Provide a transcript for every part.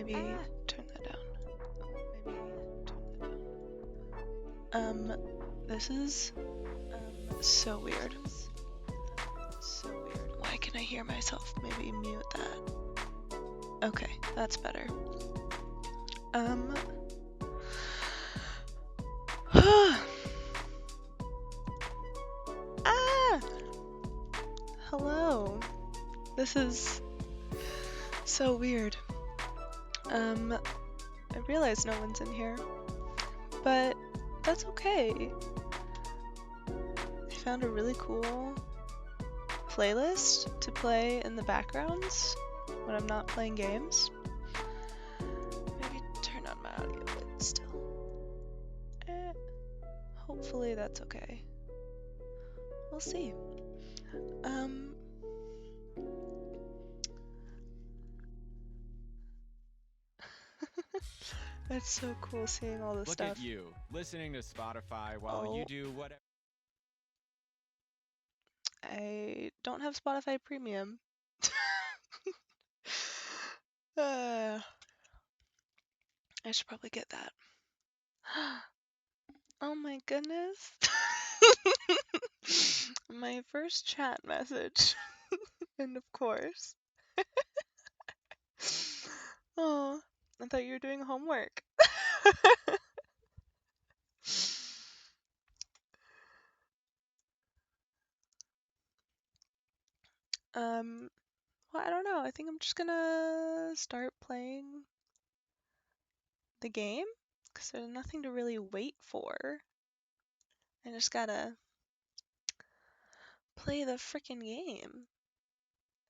Maybe turn that down. Maybe turn that down. This is so weird. So weird. Why can I hear myself? Maybe mute that. Okay, that's better. Ah! Hello. This is so weird. I realize no one's in here, but that's okay. I found a really cool playlist to play in the backgrounds when I'm not playing games. Maybe turn on my audio a bit still. Hopefully that's okay. We'll see. That's so cool seeing all this stuff. Look at you, listening to Spotify while you do whatever. I don't have Spotify Premium. I should probably get that. Oh my goodness. My first chat message. And of course. Oh, I thought you were doing homework. Well, I don't know. I think I'm just gonna start playing the game because there's nothing to really wait for. I just gotta play the freaking game.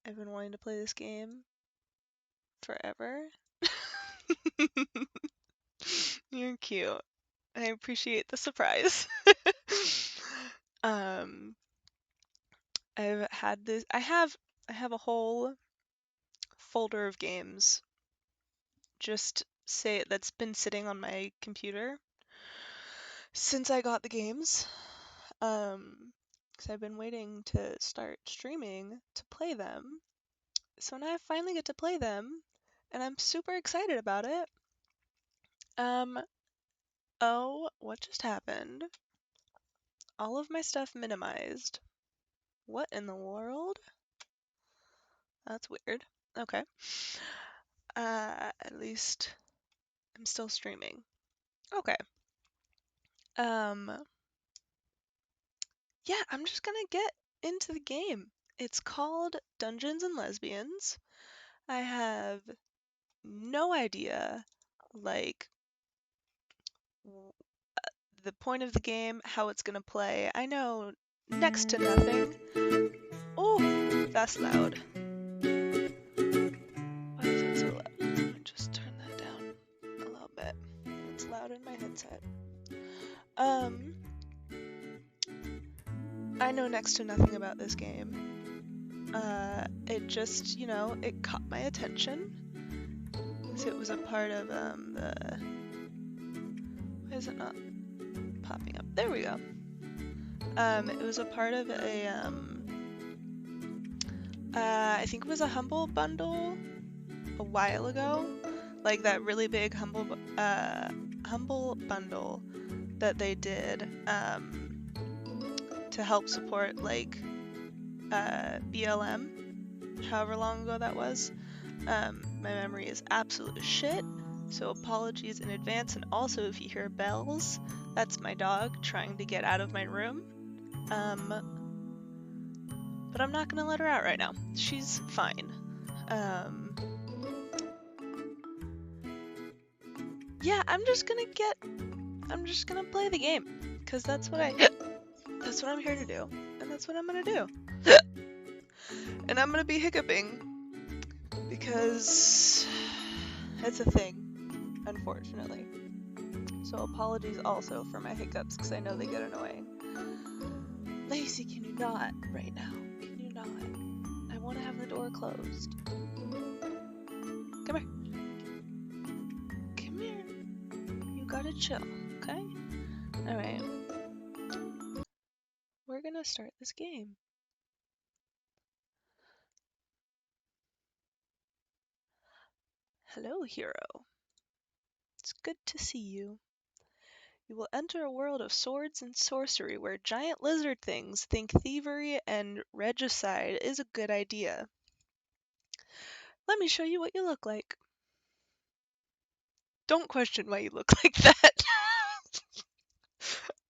I've been wanting to play this game forever. You're cute. I appreciate the surprise. I've had this. I have a whole folder of games that's been sitting on my computer since I got the games. Because I've been waiting to start streaming to play them. So now I finally get to play them, and I'm super excited about it. Oh, what just happened? All of my stuff minimized. What in the world? That's weird. Okay. At least I'm still streaming. Okay. Yeah, I'm just gonna get into the game. It's called Dungeons and Lesbians. I have no idea, like, the point of the game, how it's gonna play. I know next to nothing. Oh, that's loud. Why is it so loud? Let me just turn that down a little bit. It's loud in my headset. I know next to nothing about this game. It just, it caught my attention. So it was a part of the. Why is it not popping up? There we go. It was a part of a I think it was a Humble bundle a while ago, like that really big Humble bundle that they did to help support like BLM, however long ago that was. My memory is absolute shit, so apologies in advance. And also, if you hear bells, that's my dog trying to get out of my room. But I'm not gonna let her out right now. She's fine. Yeah, I'm just gonna play the game, cause that's what I'm here to do, and that's what I'm gonna do. And I'm gonna be hiccuping because it's a thing, unfortunately. So apologies also for my hiccups, because I know they get annoying. Lacey, can you not right now? Can you not? I want to have the door closed. Come here. Come here. You gotta chill, okay? Alright. We're gonna start this game. Hello, hero. It's good to see you. You will enter a world of swords and sorcery where giant lizard things think thievery and regicide is a good idea. Let me show you what you look like. Don't question why you look like that.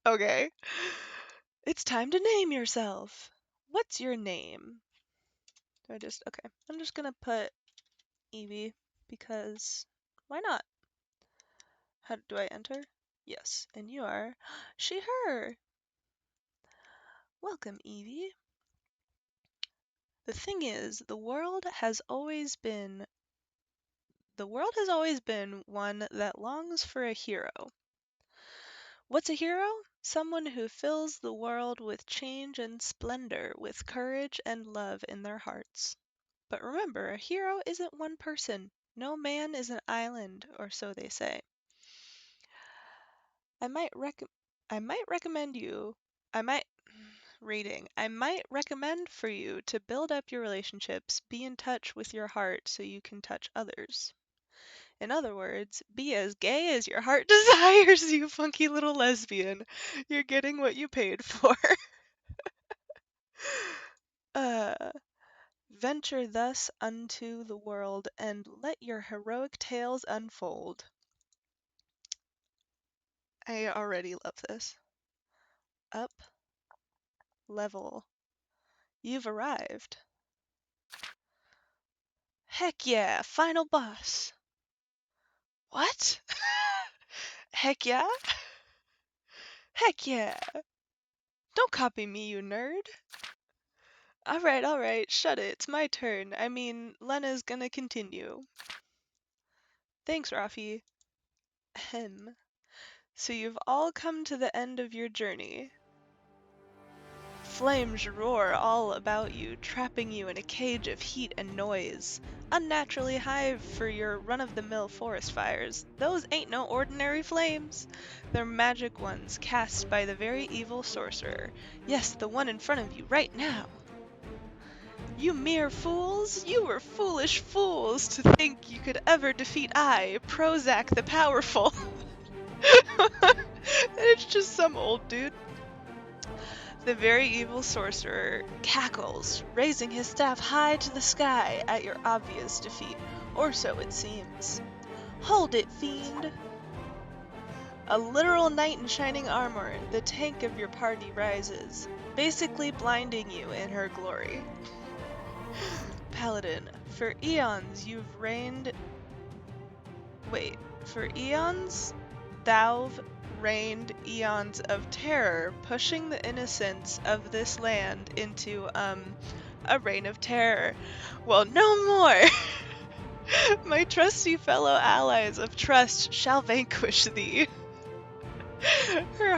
Okay. It's time to name yourself. What's your name? Okay. I'm just gonna put Evie because why not? How do I enter? Yes, and you are she, her. Welcome, Evie. The thing is, the world has always been one that longs for a hero. What's a hero? Someone who fills the world with change and splendor, with courage and love in their hearts. But remember, a hero isn't one person. No man is an island, or so they say. I might recommend you. I might I might recommend for you to build up your relationships, be in touch with your heart so you can touch others. In other words, be as gay as your heart desires, you funky little lesbian. You're getting what you paid for. uh, Venture thus unto the world and let your heroic tales unfold. I already love this. Up, level. You've arrived. Heck yeah, final boss. What? Heck yeah? Heck yeah. Don't copy me, you nerd. Alright, shut it. It's my turn. I mean, Lena's gonna continue. Thanks, Rafi. Ahem. So you've all come to the end of your journey. Flames roar all about you, trapping you in a cage of heat and noise. Unnaturally high for your run-of-the-mill forest fires. Those ain't no ordinary flames. They're magic ones cast by the very evil sorcerer. Yes, the one in front of you right now. You mere fools! You were foolish fools to think you could ever defeat I, Prozac the Powerful. It's just some old dude. The very evil sorcerer cackles, raising his staff high to the sky at your obvious defeat, or so it seems. Hold it, fiend! A literal knight in shining armor, the tank of your party rises, basically blinding you in her glory. Paladin, for eons you've reigned... Wait, for eons? Thou've reigned eons of terror, pushing the innocents of this land into, a reign of terror. Well, no more! My trusty fellow allies of trust shall vanquish thee. Her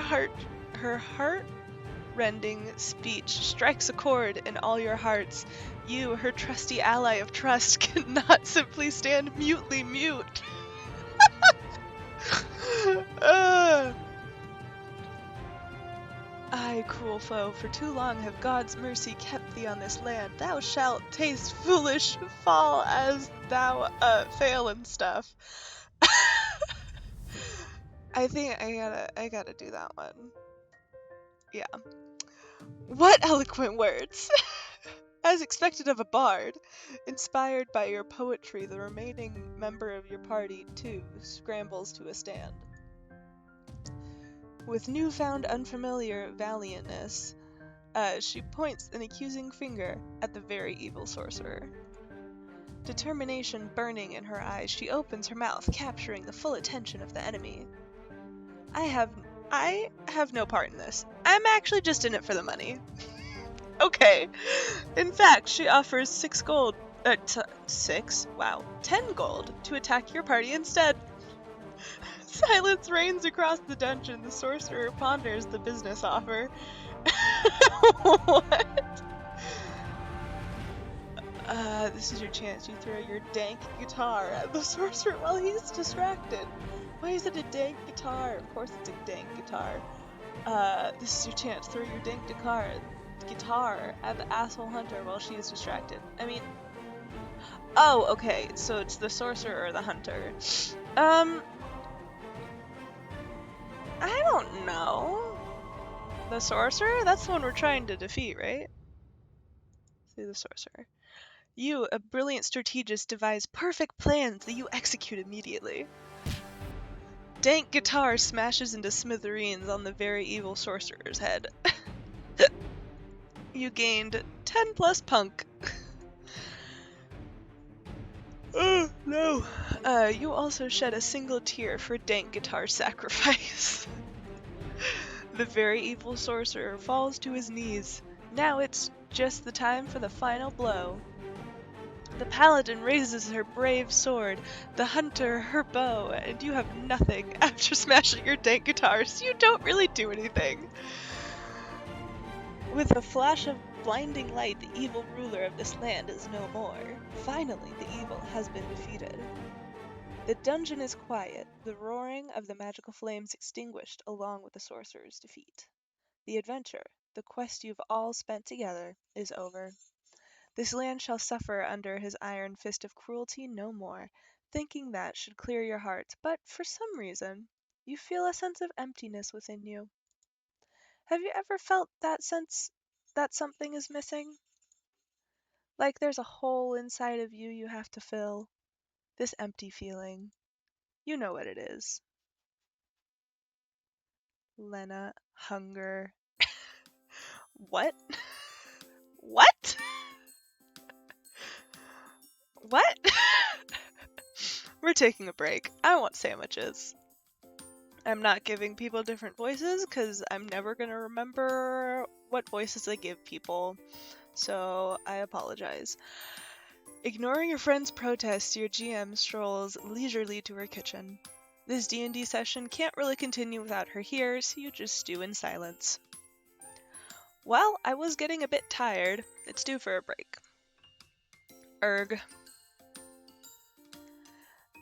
heart-rending speech strikes a chord in all your hearts. You, her trusty ally of trust, cannot simply stand mutely mute. Aye, cruel foe, for too long have God's mercy kept thee on this land. Thou shalt taste foolish fall as thou fail and stuff. I think I gotta do that one. Yeah. What eloquent words! As expected of a bard. Inspired by your poetry, the remaining member of your party, too, scrambles to a stand. With newfound unfamiliar valiantness, she points an accusing finger at the very evil sorcerer. Determination burning in her eyes, she opens her mouth, capturing the full attention of the enemy. I have no part in this. I'm actually just in it for the money. Okay. In fact, she offers 6 gold. 6? Wow. 10 gold to attack your party instead. Silence reigns across the dungeon. The sorcerer ponders the business offer. What? This is your chance. You throw your dank guitar at the sorcerer while he's distracted. Why is it a dank guitar? Of course it's a dank guitar. This is your chance. Throw your dank guitar at the asshole hunter while she is distracted. I mean, Oh, okay, so it's the sorcerer or the hunter. I don't know. The sorcerer? That's the one we're trying to defeat, right? See the sorcerer. You, a brilliant strategist, devise perfect plans that you execute immediately. Dank guitar smashes into smithereens on the very evil sorcerer's head. You gained 10 plus punk. Oh, no. You also shed a single tear for dank guitar sacrifice. The very evil sorcerer falls to his knees. Now it's just the time for the final blow. The paladin raises her brave sword, the hunter her bow, and you have nothing after smashing your dank guitars. You don't really do anything. With a flash of blinding light, the evil ruler of this land is no more. Finally, the evil has been defeated. The dungeon is quiet, the roaring of the magical flames extinguished along with the sorcerer's defeat. The adventure, the quest you've all spent together, is over. This land shall suffer under his iron fist of cruelty no more. Thinking that should clear your heart, but for some reason, you feel a sense of emptiness within you. Have you ever felt that sense that something is missing? Like there's a hole inside of you have to fill? This empty feeling. You know what it is. Lena, hunger. What? What? What? We're taking a break. I want sandwiches. I'm not giving people different voices because I'm never going to remember what voices I give people. So I apologize. Ignoring your friend's protest, your GM strolls leisurely to her kitchen. This D&D session can't really continue without her here, so you just stew in silence. Well, I was getting a bit tired. It's due for a break. Erg.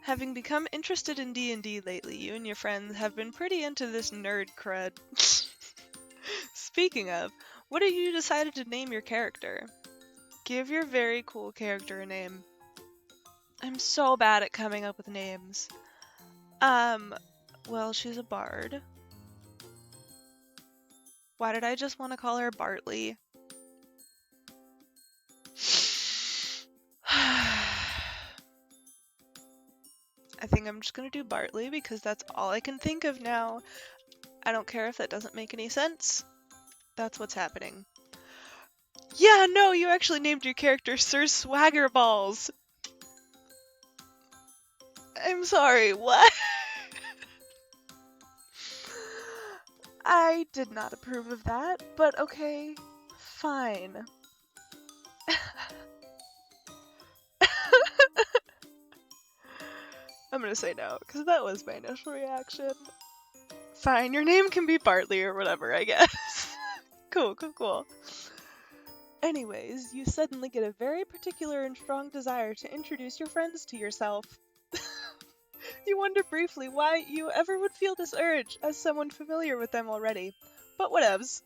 Having become interested in D&D lately, you and your friends have been pretty into this nerd crud. Speaking of, what have you decided to name your character? Give your very cool character a name. I'm so bad at coming up with names. Well, she's a bard. Why did I just want to call her Bartley? I think I'm just gonna do Bartley because that's all I can think of now. I don't care if that doesn't make any sense. That's what's happening. Yeah, no, you actually named your character Sir Swaggerballs. I'm sorry, what? I did not approve of that, but okay, fine. I'm gonna say no, because that was my initial reaction. Fine, your name can be Bartley or whatever, I guess. Cool. Anyways, you suddenly get a very particular and strong desire to introduce your friends to yourself. You wonder briefly why you ever would feel this urge as someone familiar with them already. But whatevs.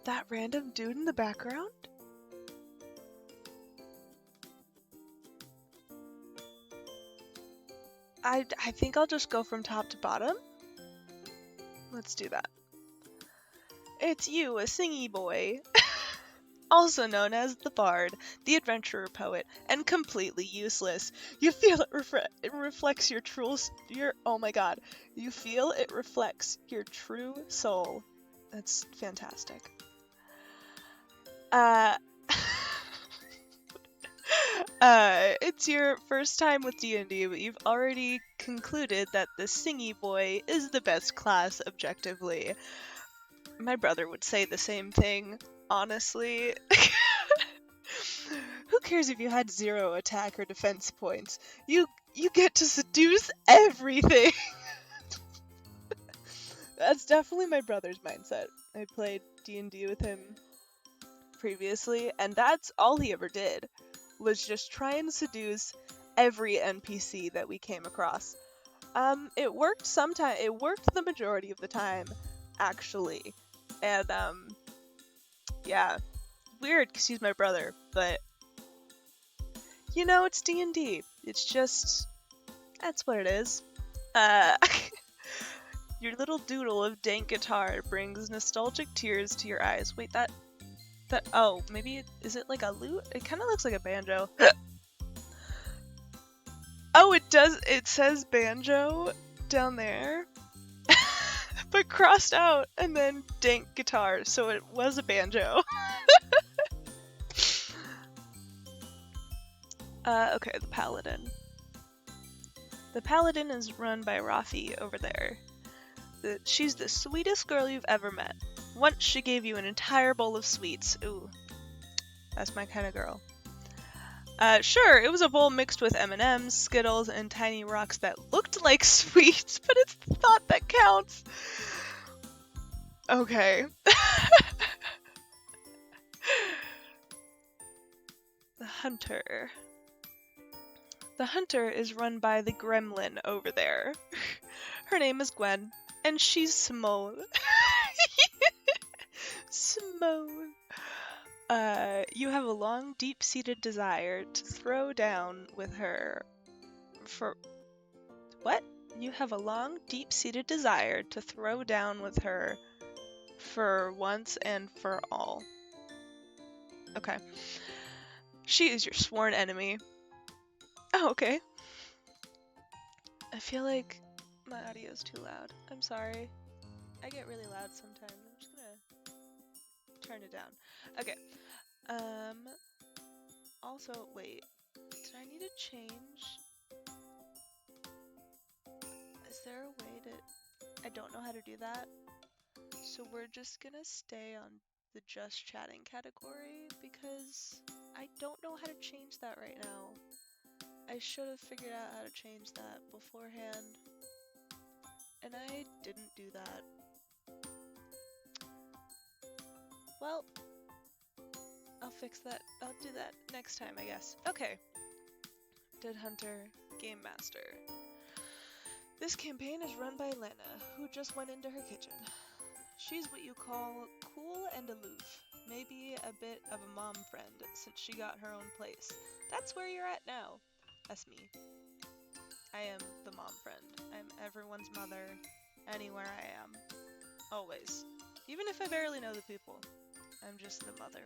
That random dude in the background? I think I'll just go from top to bottom. Let's do that. It's you, a singy boy. Also known as the Bard, the adventurer poet, and completely useless. You feel it reflects your oh my god. You feel it reflects your true soul. That's fantastic. It's your first time with D&D, but you've already concluded that the singy boy is the best class objectively. My brother would say the same thing, honestly. Who cares if you had 0 attack or defense points? You get to seduce everything! That's definitely my brother's mindset. I played D&D with him previously, and that's all he ever did, was just try and seduce every NPC that we came across. It worked the majority of the time, actually. And, yeah. Weird, because he's my brother, but, you know, it's D&D. It's just, that's what it is. Your little doodle of dank guitar brings nostalgic tears to your eyes. Wait, oh, maybe is it like a lute? It kind of looks like a banjo. Oh, it does. It says banjo down there, but crossed out, and then dank guitar, so it was a banjo. Okay, the paladin. The paladin is run by Rafi over there. She's the sweetest girl you've ever met. Once she gave you an entire bowl of sweets. Ooh, that's my kind of girl. Sure, it was a bowl mixed with M&Ms, Skittles, and tiny rocks that looked like sweets, but it's the thought that counts. Okay. The hunter. The hunter is run by the gremlin over there. Her name is Gwen, and she's small. Small. You have a long, deep-seated desire to throw down with her for... What? You have a long, deep-seated desire to throw down with her for once and for all. Okay. She is your sworn enemy. Oh, okay. I feel like my audio is too loud. I'm sorry. I get really loud sometimes. I'm just gonna turn it down. Okay. Also, wait. Did I need to change? Is there a way to... I don't know how to do that. So we're just gonna stay on the just chatting category because I don't know how to change that right now. I should have figured out how to change that beforehand, and I didn't do that. Well, I'll fix that. I'll do that next time, I guess. Okay. Dead Hunter, Game Master. This campaign is run by Lena, who just went into her kitchen. She's what you call cool and aloof. Maybe a bit of a mom friend, since she got her own place. That's where you're at now. That's me. I am the mom friend. I'm everyone's mother, anywhere I am. Always. Even if I barely know the people. I'm just the mother.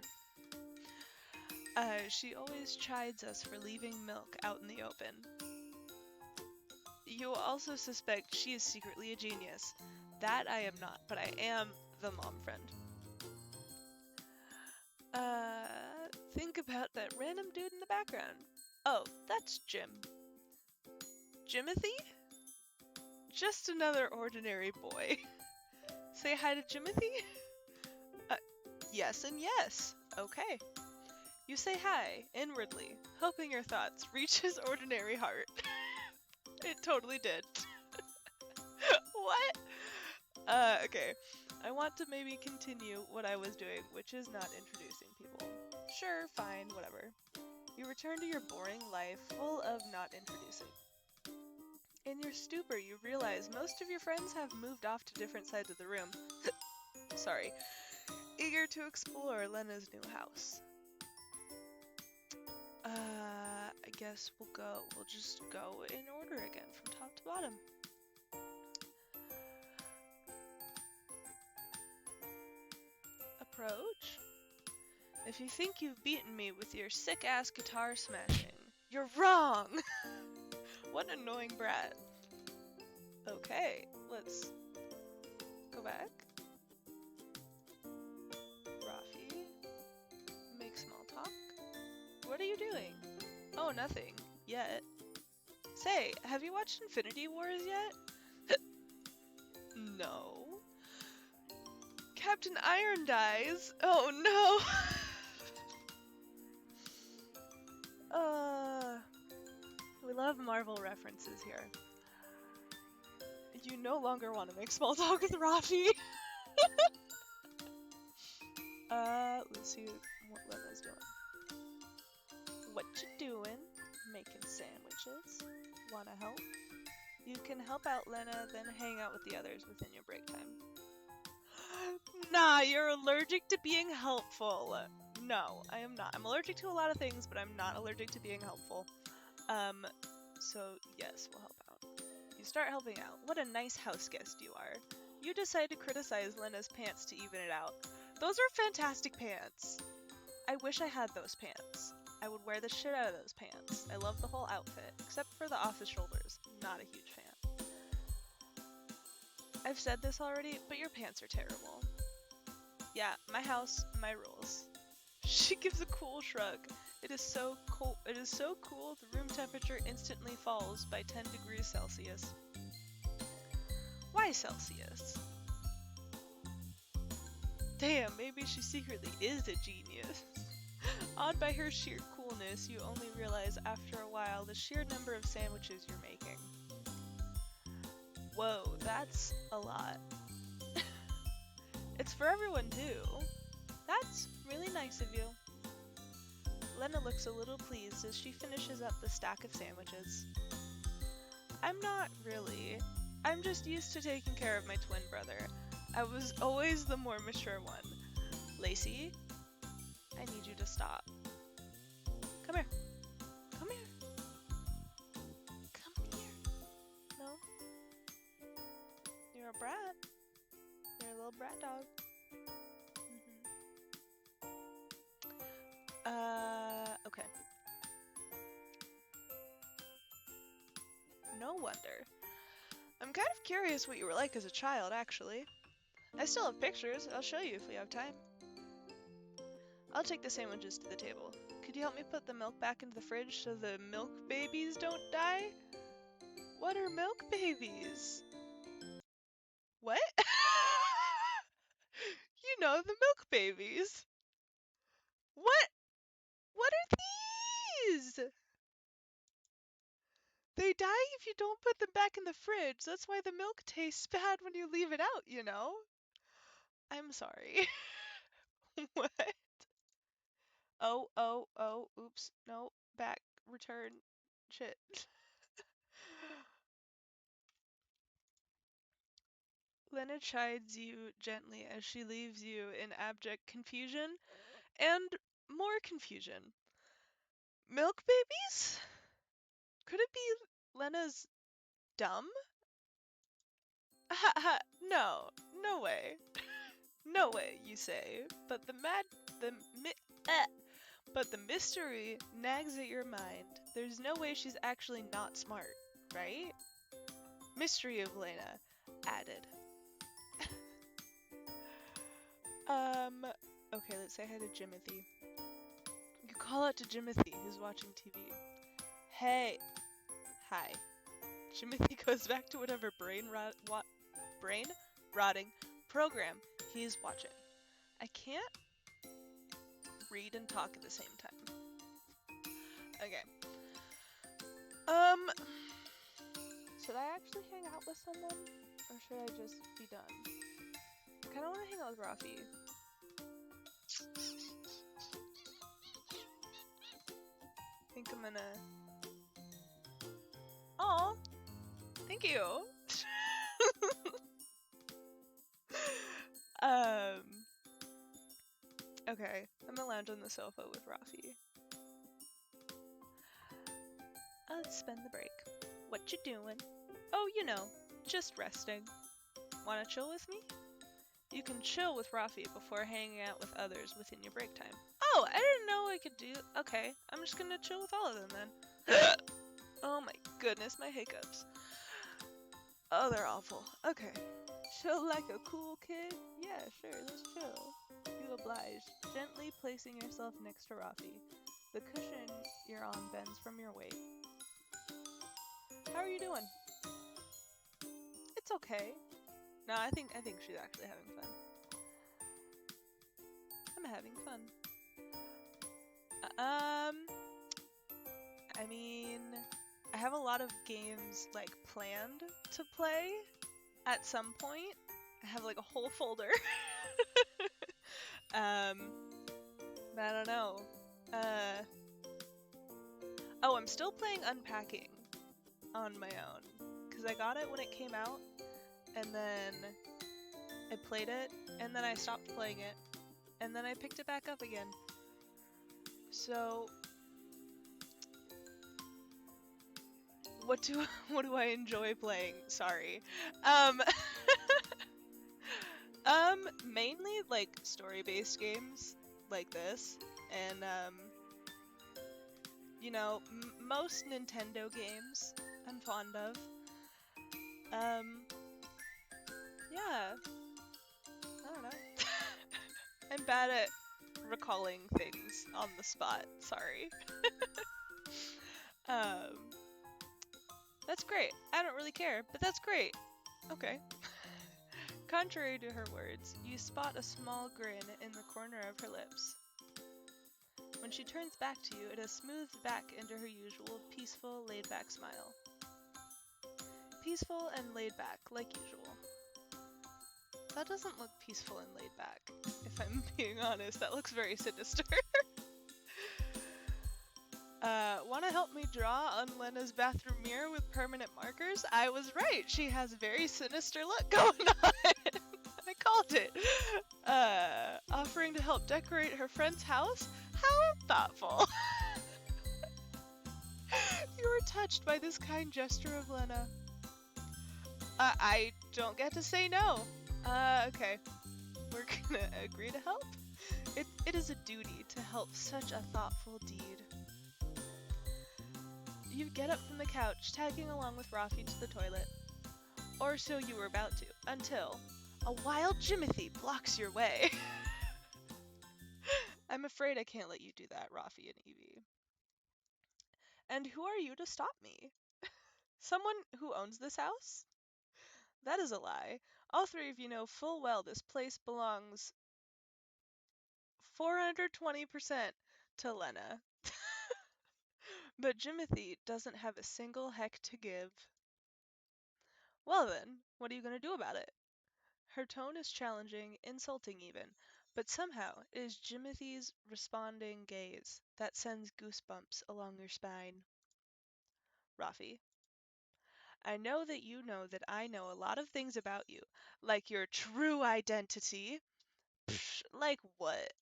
She always chides us for leaving milk out in the open. You also suspect she is secretly a genius. That I am not, but I am the mom friend. Think about that random dude in the background. Oh, that's Jim. Jimothy? Just another ordinary boy. Say hi to Jimothy? Yes and yes. Okay. You say hi, inwardly, hoping your thoughts reach his ordinary heart. It totally did. What? Okay. I want to maybe continue what I was doing, which is not introducing people. Sure, fine, whatever. You return to your boring life, full of not introducing. In your stupor, you realize most of your friends have moved off to different sides of the room. Sorry. Eager to explore Lena's new house. I guess we'll just go in order again from top to bottom. Approach. If you think you've beaten me with your sick-ass guitar smashing, you're wrong! What an annoying brat. Okay, let's go back. Rafi. Make small talk. What are you doing? Oh, nothing. Yet. Say, have you watched Infinity Wars yet? No. Captain Iron dies. Oh no. We love Marvel references here. You no longer want to make small talk with Rafi. Let's see what Lena's doing. What you doing? Making sandwiches. Wanna help? You can help out Lena, then hang out with the others within your break time. Nah! You're allergic to being helpful. No, I am not. I'm allergic to a lot of things, but I'm not allergic to being helpful. So yes, we'll help out. You start helping out. What a nice house guest you are. You decide to criticize Lena's pants to even it out. Those are fantastic pants. I wish I had those pants. I would wear the shit out of those pants. I love the whole outfit, except for the off-the shoulders. Not a huge fan. I've said this already, but your pants are terrible. Yeah, my house, my rules. She gives a cool shrug. It is so cold. It is so cool. The room temperature instantly falls by 10 degrees Celsius. Why Celsius? Damn, maybe she secretly is a genius. Awed by her sheer coolness, you only realize after a while the sheer number of sandwiches you're making. Whoa, that's a lot. It's for everyone too. That's really nice of you. Lena looks a little pleased as she finishes up the stack of sandwiches. I'm not really. I'm just used to taking care of my twin brother. I was always the more mature one. Lacey, I need you to stop. Come here. Come here. Come here. No? You're a brat. You're a little brat dog. Okay. No wonder. I'm kind of curious what you were like as a child, actually. I still have pictures. I'll show you if we have time. I'll take the sandwiches to the table. Could you help me put the milk back into the fridge so the milk babies don't die? What are milk babies? What? You know, the milk babies. What? What are these? They die if you don't put them back in the fridge. That's why the milk tastes bad when you leave it out, you know? I'm sorry. What? Oh, oops. No, back, return, shit. Lena chides you gently as she leaves you in abject confusion and more confusion. Milk babies? Could it be Lena's dumb? Ha ha, no, no way. No way, you say, but but the mystery nags at your mind. There's no way she's actually not smart, right? Mystery of Lena added. Okay, let's say hi to Jimothy. You call out to Jimothy, who's watching TV. Hey. Hi. Jimothy goes back to whatever brain rotting program he's watching. I can't read and talk at the same time. Okay. Should I actually hang out with someone? Or should I just be done? I kinda wanna hang out with Rafi. I think I'm gonna... Aw! Thank you! Okay, I'm gonna lounge on the sofa with Rafi. Let's spend the break. What you doing? Oh, you know, just resting. Wanna chill with me? You can chill with Rafi before hanging out with others within your break time. Oh, I didn't know I could do... Okay, I'm just gonna chill with all of them then. Oh my goodness, my hiccups. Oh, they're awful. Okay. Chill like a cool kid? Yeah, sure, let's chill. You oblige, gently placing yourself next to Rafi. The cushion you're on bends from your weight. How are you doing? It's okay. No, I think she's actually having fun. I'm having fun. I mean, I have a lot of games like planned to play at some point. I have like a whole folder. But I don't know. Oh, I'm still playing Unpacking on my own because I got it when it came out, and then I played it, and then I stopped playing it, and then I picked it back up again. So, what do I enjoy playing? Sorry. Mainly like story-based games like this, and you know, most Nintendo games I'm fond of. Yeah, I don't know. I'm bad at recalling things on the spot. Sorry. Um, that's great. I don't really care, but that's great. Okay. Contrary to her words, you spot a small grin in the corner of her lips. When she turns back to you, it has smoothed back into her usual peaceful, laid-back smile. Peaceful and laid back, like usual. That doesn't look peaceful and laid back, if I'm being honest. That looks very sinister. Wanna help me draw on Lena's bathroom mirror with permanent markers? I was right. She has a very sinister look going on. I called it. Offering to help decorate her friend's house? How thoughtful. You were touched by this kind gesture of Lena. I don't get to say no. Okay. We're gonna agree to help. It is a duty to help such a thoughtful deed. You get up from the couch, tagging along with Rafi to the toilet. Or so you were about to, until a wild Jimothy blocks your way. I'm afraid I can't let you do that, Rafi and Evie. And who are you to stop me? Someone who owns this house? That is a lie. All three of you know full well this place belongs 420% to Lena. But Jimothy doesn't have a single heck to give. Well then, what are you going to do about it? Her tone is challenging, insulting even, but somehow it is Jimothy's responding gaze that sends goosebumps along your spine. Rafi. I know that you know that I know a lot of things about you, like your true identity. Psh, like what?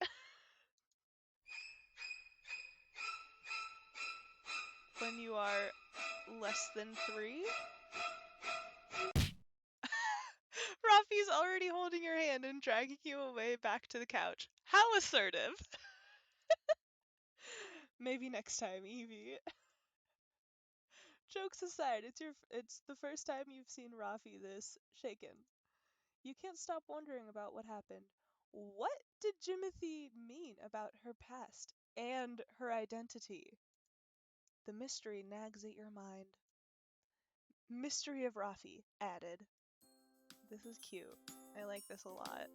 When you are less than 3? Rafi's already holding your hand and dragging you away back to the couch. How assertive! Maybe next time, Evie. Jokes aside, it's the first time you've seen Rafi this shaken. You can't stop wondering about what happened. What did Jimothy mean about her past and her identity? The mystery nags at your mind. Mystery of Rafi added. This is cute. I like this a lot.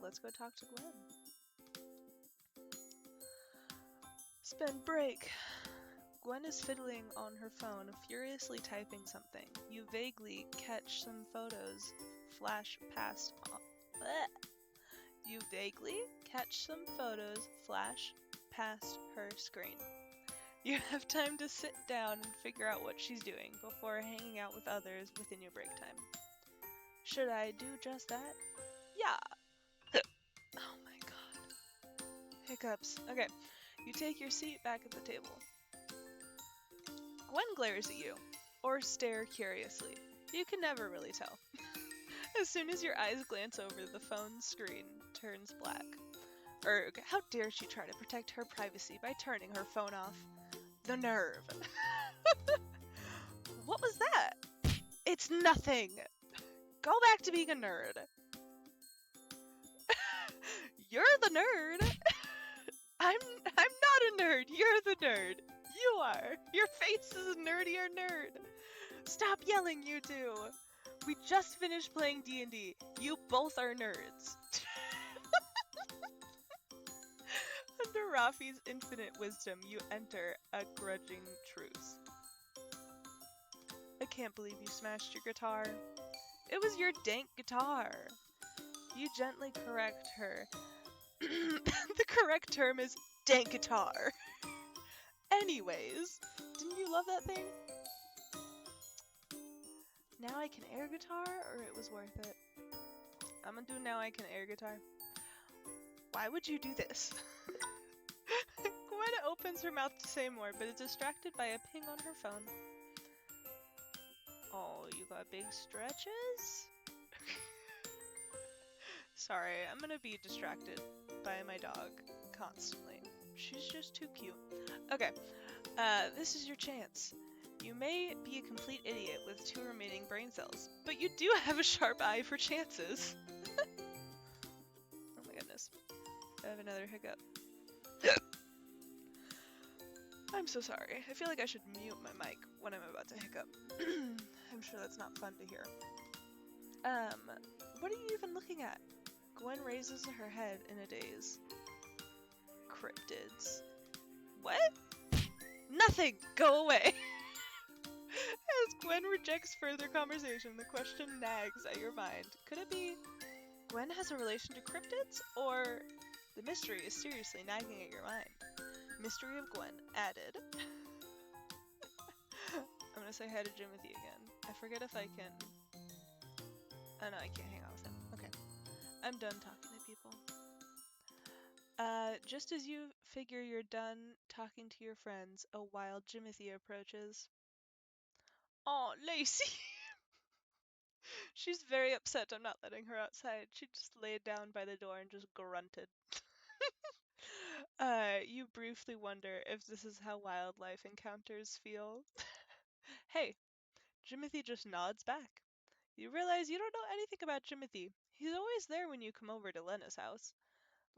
Let's go talk to Gwen. Spend break. Gwen is fiddling on her phone, furiously typing something. You vaguely catch some photos flash past. You vaguely catch some photos flash past her screen. You have time to sit down and figure out what she's doing before hanging out with others within your break time. Should I do just that? Yeah. Oh my god. Hiccups. Okay. You take your seat back at the table. Gwen glares at you, or stare curiously. You can never really tell. As soon as your eyes glance over, the phone screen turns black. Erg, how dare she try to protect her privacy by turning her phone off? The nerve. What was that? It's nothing. Go back to being a nerd. You're the nerd. I'm not a nerd. You're the nerd. You are. Your face is a nerdier nerd. Stop yelling, you two. We just finished playing D&D. You both are nerds. Under Rafi's infinite wisdom, you enter a grudging truce. I can't believe you smashed your guitar. It was your dank guitar. You gently correct her. The correct term is dank guitar. Anyways, didn't you love that thing? Now I can air guitar, or it was worth it? I'm gonna do Now I Can Air Guitar. Why would you do this? Gwen opens her mouth to say more, but is distracted by a ping on her phone. Oh, you got big stretches? Sorry, I'm gonna be distracted by my dog constantly. She's just too cute. Okay, this is your chance. You may be a complete idiot with 2 remaining brain cells, but you do have a sharp eye for chances. Oh my goodness. I have another hiccup. I'm so sorry. I feel like I should mute my mic when I'm about to hiccup. I'm sure that's not fun to hear. What are you even looking at? Gwen raises her head in a daze. Cryptids. What? Nothing! Go away! As Gwen rejects further conversation, the question nags at your mind. Could it be Gwen has a relation to cryptids? Or the mystery is seriously nagging at your mind? Mystery of Gwen added. I'm gonna say hi to Jimothy again. I forget if I can... Oh no, I can't hang out with him. Okay. I'm done talking to people. Just as you figure you're done talking to your friends, a wild Jimothy approaches. Aw, Lacey! She's very upset I'm not letting her outside. She just laid down by the door and just grunted. You briefly wonder if this is how wildlife encounters feel. Hey, Jimothy just nods back. You realize you don't know anything about Jimothy. He's always there when you come over to Lena's house.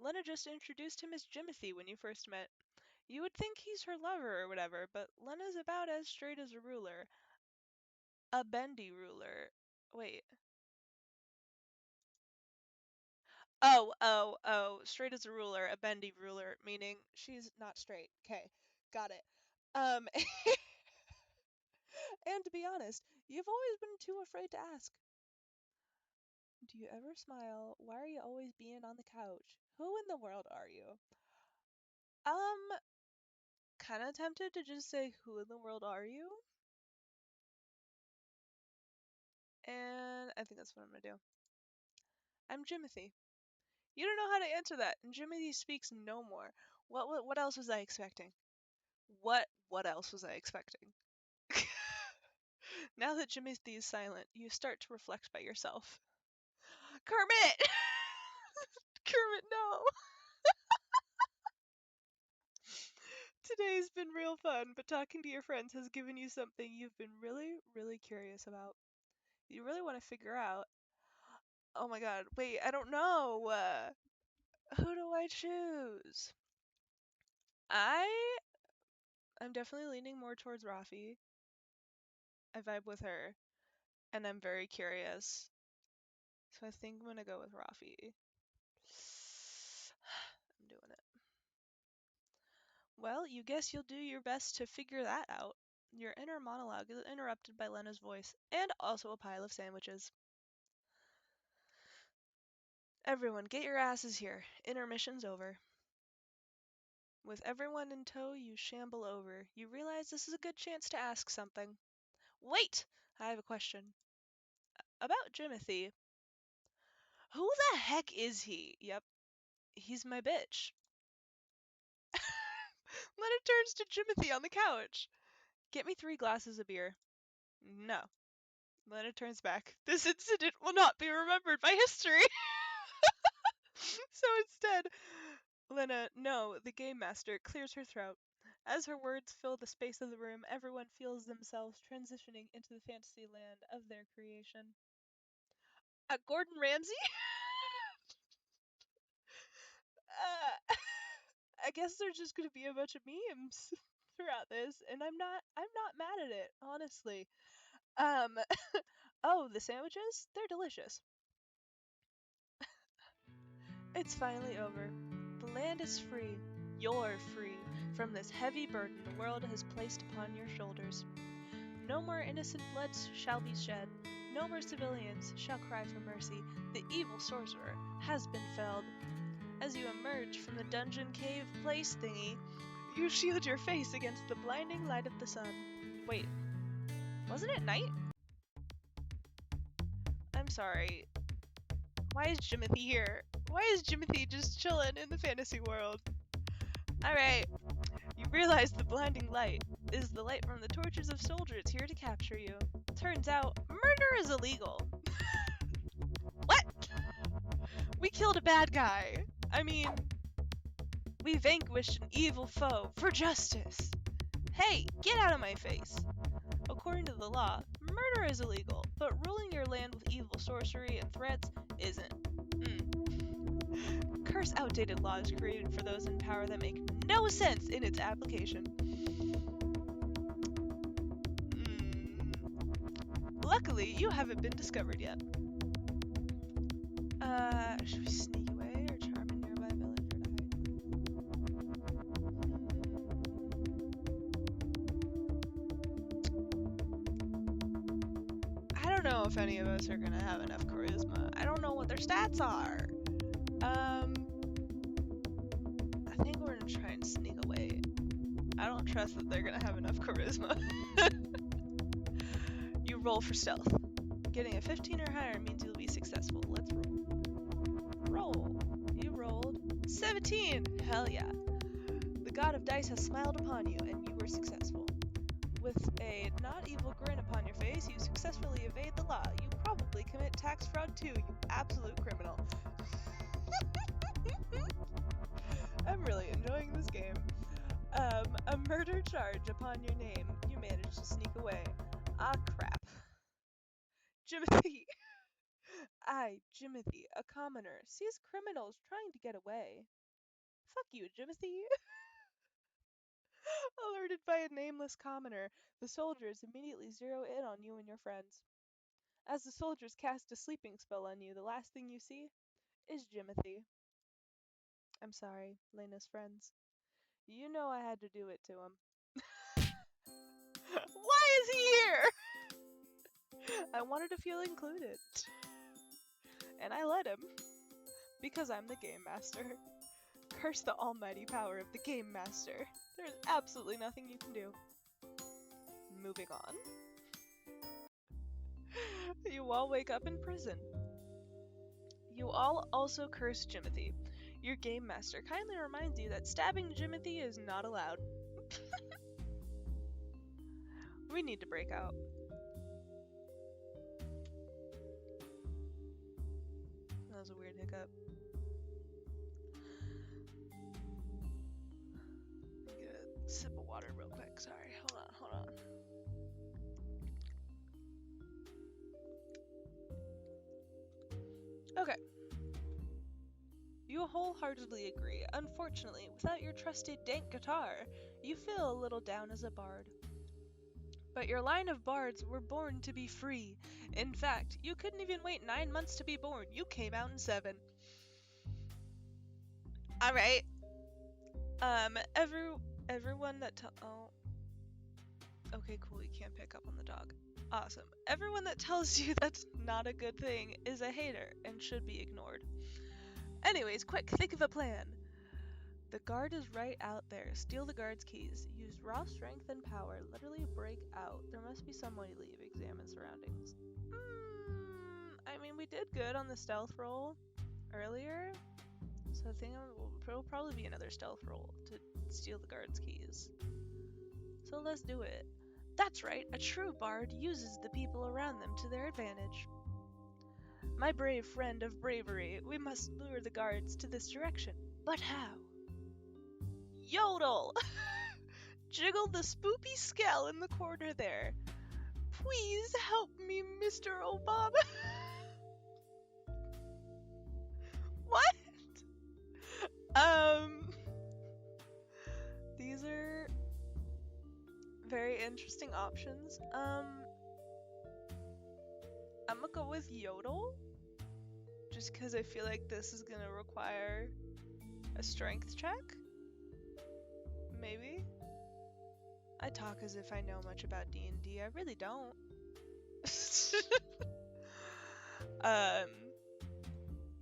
Lena just introduced him as Jimothy when you first met. You would think he's her lover or whatever, but Lena's about as straight as a ruler. A bendy ruler. Wait. Oh, straight as a ruler, a bendy ruler, meaning she's not straight. Okay, got it. Um, and to be honest, you've always been too afraid to ask. Do you ever smile? Why are you always being on the couch? Who in the world are you? Kinda tempted to just say, who in the world are you? And I think that's what I'm gonna do. I'm Jimothy. You don't know how to answer that, and Jimothy speaks no more. What else was I expecting? What else was I expecting? Now that Jimothy is silent, you start to reflect by yourself. Kermit! Kermit, no! Today's been real fun, but talking to your friends has given you something you've been really, really curious about. You really want to figure out. Oh my god, wait, I don't know. Who do I choose? I'm definitely leaning more towards Rafi. I vibe with her, and I'm very curious. So I think I'm gonna go with Rafi. I'm doing it. Well, you guess you'll do your best to figure that out. Your inner monologue is interrupted by Lena's voice, and also a pile of sandwiches. Everyone, get your asses here. Intermission's over. With everyone in tow, you shamble over. You realize this is a good chance to ask something. Wait! I have a question. About Jimothy. Who the heck is he? Yep, he's my bitch. Lena turns to Jimothy on the couch. Get me 3 glasses of beer. No. Lena turns back. This incident will not be remembered by history. So instead, Lena, no, the game master, clears her throat. As her words fill the space of the room, everyone feels themselves transitioning into the fantasy land of their creation. Gordon Ramsay? I guess there's just gonna be a bunch of memes throughout this, and I'm not mad at it, honestly. Um, oh, the sandwiches? They're delicious. It's finally over. The land is free. You're free from this heavy burden the world has placed upon your shoulders. No more innocent blood shall be shed. No more civilians shall cry for mercy. The evil sorcerer has been felled. As you emerge from the dungeon cave place thingy, you shield your face against the blinding light of the sun. Wait, wasn't it night? I'm sorry. Why is Jimothy here? Why is Jimothy just chilling in the fantasy world? Alright, you realize the blinding light is the light from the torches of soldiers here to capture you. Turns out, murder is illegal. What? We killed a bad guy. I mean, we vanquished an evil foe for justice. Hey, get out of my face. According to the law, murder is illegal, but ruling your land with evil sorcery and threats isn't. Curse outdated laws created for those in power that make no sense in its application. Luckily, you haven't been discovered yet. Should we sneak away or charm a nearby villager to hide? I don't know if any of us are gonna have enough charisma. I don't know what their stats are. I think we're gonna try and sneak away. I don't trust that they're gonna have enough charisma. You roll for stealth. Getting a 15 or higher means you'll be successful. Let's roll. Roll. You rolled 17. Hell yeah. The god of dice has smiled upon you, and you were successful. With a not evil grin upon your face, you successfully evade the law. You probably commit tax fraud too, you absolute criminal. I'm really enjoying this game. A murder charge upon your name. You managed to sneak away. Ah, crap. Jimothy. I, Jimothy, a commoner, sees criminals trying to get away. Fuck you, Jimothy. Alerted by a nameless commoner, the soldiers immediately zero in on you and your friends. As the soldiers cast a sleeping spell on you, the last thing you see is Jimothy. I'm sorry, Lena's friends. You know I had to do it to him. Why is he here? I wanted to feel included. And I let him. Because I'm the Game Master. Curse the almighty power of the Game Master. There's absolutely nothing you can do. Moving on. You all wake up in prison. You all also curse Jimothy. Your Game Master kindly reminds you that stabbing Jimothy is not allowed. We need to break out. That was a weird hiccup. Get a sip of water real quick. Sorry. Hold on. Okay. You wholeheartedly agree. Unfortunately, without your trusty dank guitar, you feel a little down as a bard. But your line of bards were born to be free. In fact, you couldn't even wait 9 months to be born. You came out in 7. Alright. Everyone that oh. Okay, cool, you can't pick up on the dog. Awesome. Everyone that tells you that's not a good thing is a hater and should be ignored. Anyways, quick, think of a plan. The guard is right out there. Steal the guard's keys. Use raw strength and power. Literally break out. There must be some way to leave. Examine surroundings. I mean, we did good on the stealth roll earlier. So I think it'll probably be another stealth roll to steal the guard's keys. So let's do it. That's right, a true bard uses the people around them to their advantage. My brave friend of bravery, we must lure the guards to this direction. But how? Yodel! Jiggle the spoopy scale in the corner there. Please help me, Mr. Obama. What? These are very interesting options. I'm gonna go with Yodel. Just because I feel like this is gonna require a strength check. Maybe. I talk as if I know much about D&D. I really don't.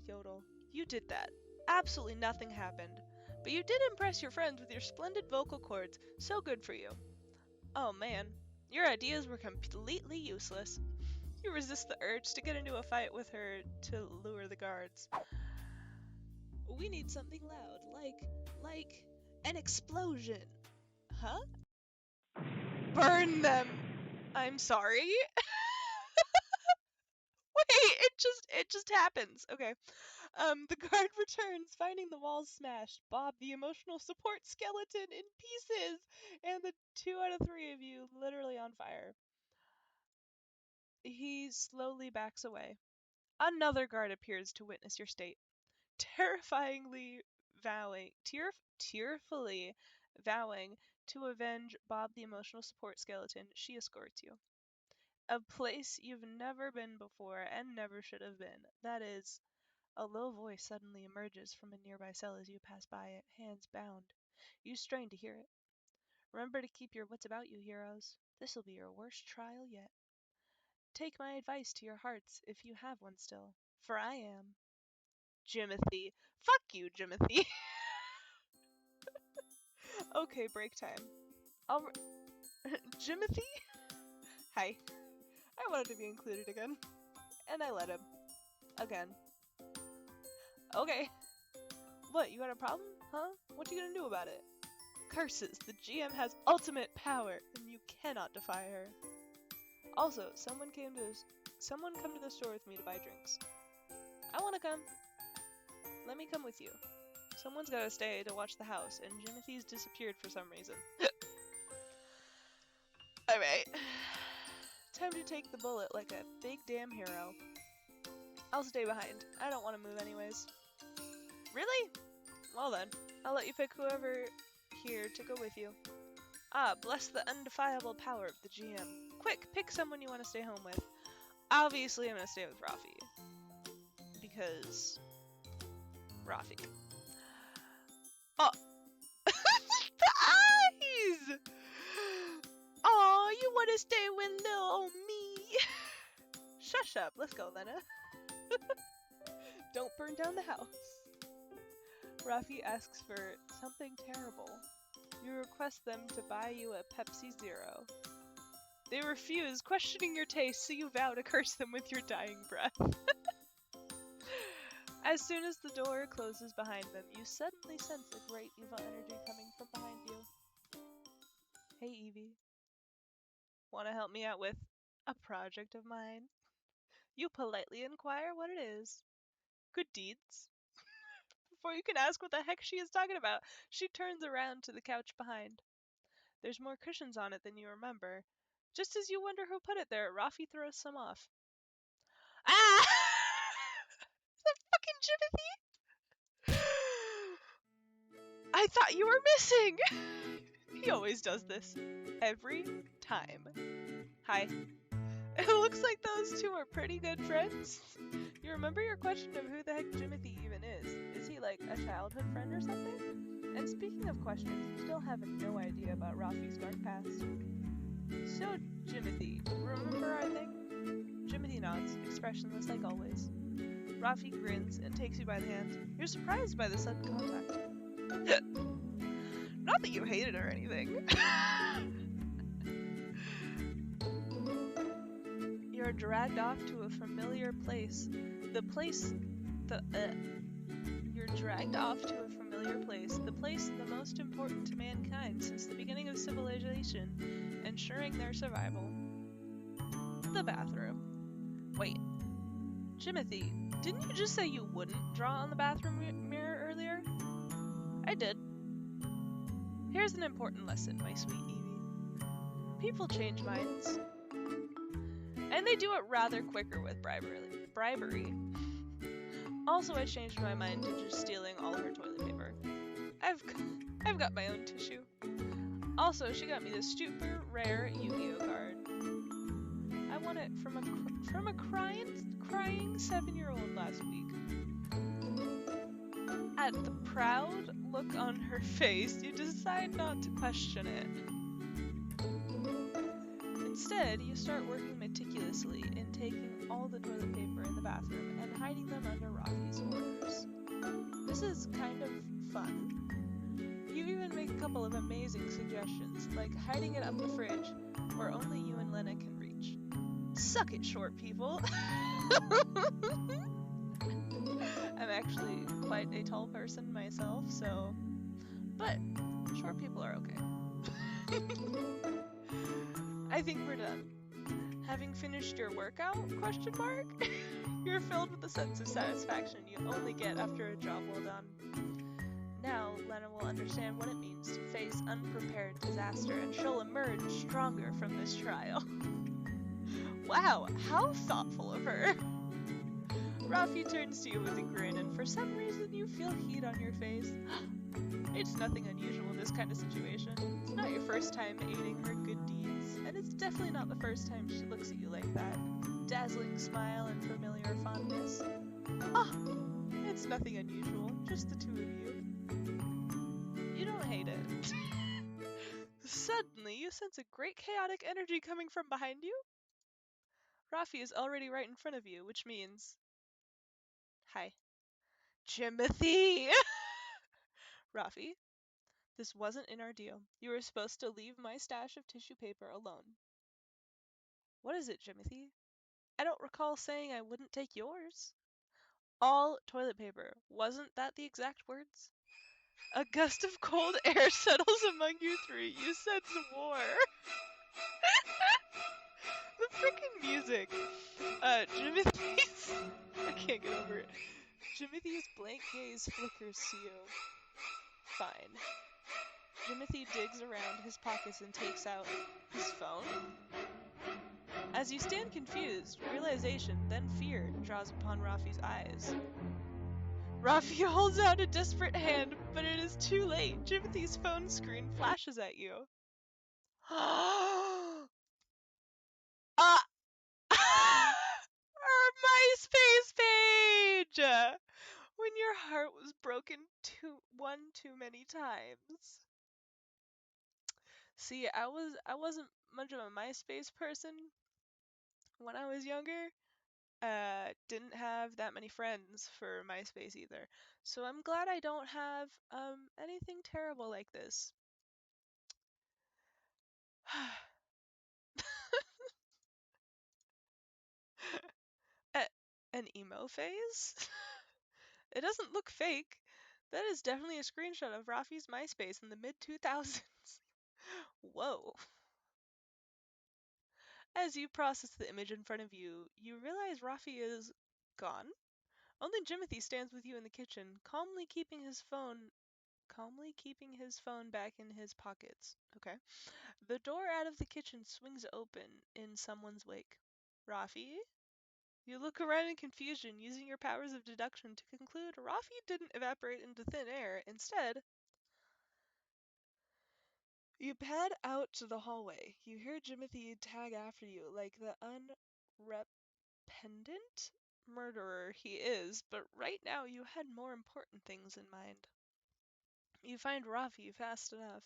Yodel, you did that. Absolutely nothing happened. But you did impress your friends with your splendid vocal cords. So good for you. Oh man, your ideas were completely useless. You resist the urge to get into a fight with her to lure the guards. We need something loud, like an explosion. Huh? Burn them! I'm sorry? Wait, it just happens. Okay. The guard returns, finding the walls smashed, Bob the emotional support skeleton in pieces, and the 2 out of 3 of you literally on fire. He slowly backs away. Another guard appears to witness your state, terrifyingly tearfully vowing to avenge Bob the emotional support skeleton. She escorts you. A place you've never been before and never should have been. That is, a low voice suddenly emerges from a nearby cell as you pass by it, hands bound. You strain to hear it. Remember to keep your wits about you, heroes. This'll be your worst trial yet. Take my advice to your hearts if you have one still, for I am Jimothy. Fuck you, Jimothy. Okay, break time. Jimothy? Hi. I wanted to be included again. And I let him. Again. Okay. What, you got a problem? Huh? What you gonna do about it? Curses, the GM has ultimate power, and you cannot defy her. Also, someone come to the store with me to buy drinks. I wanna come. Let me come with you. Someone's gotta stay to watch the house, and Jimothy's disappeared for some reason. Alright. Time to take the bullet like a big damn hero. I'll stay behind. I don't want to move anyways. Really? Well then, I'll let you pick whoever here to go with you. Ah, bless the undefiable power of the GM. Quick, pick someone you want to stay home with. Obviously, I'm going to stay with Rafi. Because... Rafi. Oh! The eyes! Aw, you want to stay with little me. Shush up, let's go, Lena. Don't burn down the house. Rafi asks for something terrible. You request them to buy you a Pepsi Zero. They refuse, questioning your taste, so you vow to curse them with your dying breath. As soon as the door closes behind them, you suddenly sense a great evil energy coming from behind you. Hey, Evie. Want to help me out with a project of mine? You politely inquire what it is. Good deeds. Before you can ask what the heck she is talking about, she turns around to the couch behind. There's more cushions on it than you remember. Just as you wonder who put it there, Rafi throws some off. Ah! The fucking Jimothy! I thought you were missing! He always does this. Every time. Hi. It looks like those two are pretty good friends. You remember your question of who the heck Jimothy even is? Is he like a childhood friend or something? And speaking of questions, you still have no idea about Rafi's dark past. So, Jimothy, remember our thing? Jimothy nods, expressionless like always. Rafi grins and takes you by the hand. You're surprised by the sudden contact. Not that you hate it or anything. You're dragged off to a familiar place. You're dragged off to a familiar place, the place the most important to mankind since the beginning of civilization, ensuring their survival. The bathroom. Wait. Jimothy, didn't you just say you wouldn't draw on the bathroom mirror earlier? I did. Here's an important lesson, my sweet Evie. People change minds. And they do it rather quicker with bribery. Also, I changed my mind to just stealing all her toilet paper. I've got my own tissue. Also, she got me this super rare Yu-Gi-Oh card. I won it from a crying 7-year-old last week. At the proud look on her face, you decide not to question it. Instead, you start working meticulously in taking all the toilet paper in the bathroom and hiding them under Rafi's orders. This is kind of fun. You even make a couple of amazing suggestions, like hiding it up the fridge, where only you and Lena can reach. Suck it, short people. I'm actually quite a tall person myself, so... But short people are okay. I think we're done. Having finished your workout? Question mark? You're filled with a sense of satisfaction you only get after a job well done. Now, Lena will understand what it means to face unprepared disaster, and she'll emerge stronger from this trial. Wow, how thoughtful of her! Rafi turns to you with a grin, and for some reason you feel heat on your face. It's nothing unusual in this kind of situation. It's not your first time aiding her good deeds, and it's definitely not the first time she looks at you like that. Dazzling smile and familiar fondness. Ah, it's nothing unusual, just the two of you. You don't hate it. Suddenly, you sense a great chaotic energy coming from behind you. Rafi is already right in front of you, which means... Hi. Jimothy! Rafi, this wasn't in our deal. You were supposed to leave my stash of tissue paper alone. What is it, Jimothy? I don't recall saying I wouldn't take yours. All toilet paper. Wasn't that the exact words? A gust of cold air settles among you three. You sense war. The freaking music. Jimothy's... I can't get over it. Jimothy's blank gaze flickers to you. Fine. Jimothy digs around his pockets and takes out his phone. As you stand confused, realization, then fear, draws upon Rafi's eyes. Rafi holds out a desperate hand, but it is too late. Jimothy's phone screen flashes at you. Our MySpace page! When your heart was broken one too many times. See, I wasn't much of a MySpace person when I was younger. Didn't have that many friends for MySpace either. So I'm glad I don't have anything terrible like this. An emo phase? It doesn't look fake. That is definitely a screenshot of Rafi's MySpace in the mid-2000s. Whoa. As you process the image in front of you, you realize Rafi is gone. Only Jimothy stands with you in the kitchen, calmly keeping his phone back in his pockets. Okay. The door out of the kitchen swings open in someone's wake. Rafi? You look around in confusion, using your powers of deduction to conclude Rafi didn't evaporate into thin air. Instead, you pad out to the hallway. You hear Jimothy tag after you like the unrepentant murderer he is, but right now you had more important things in mind. You find Rafi fast enough.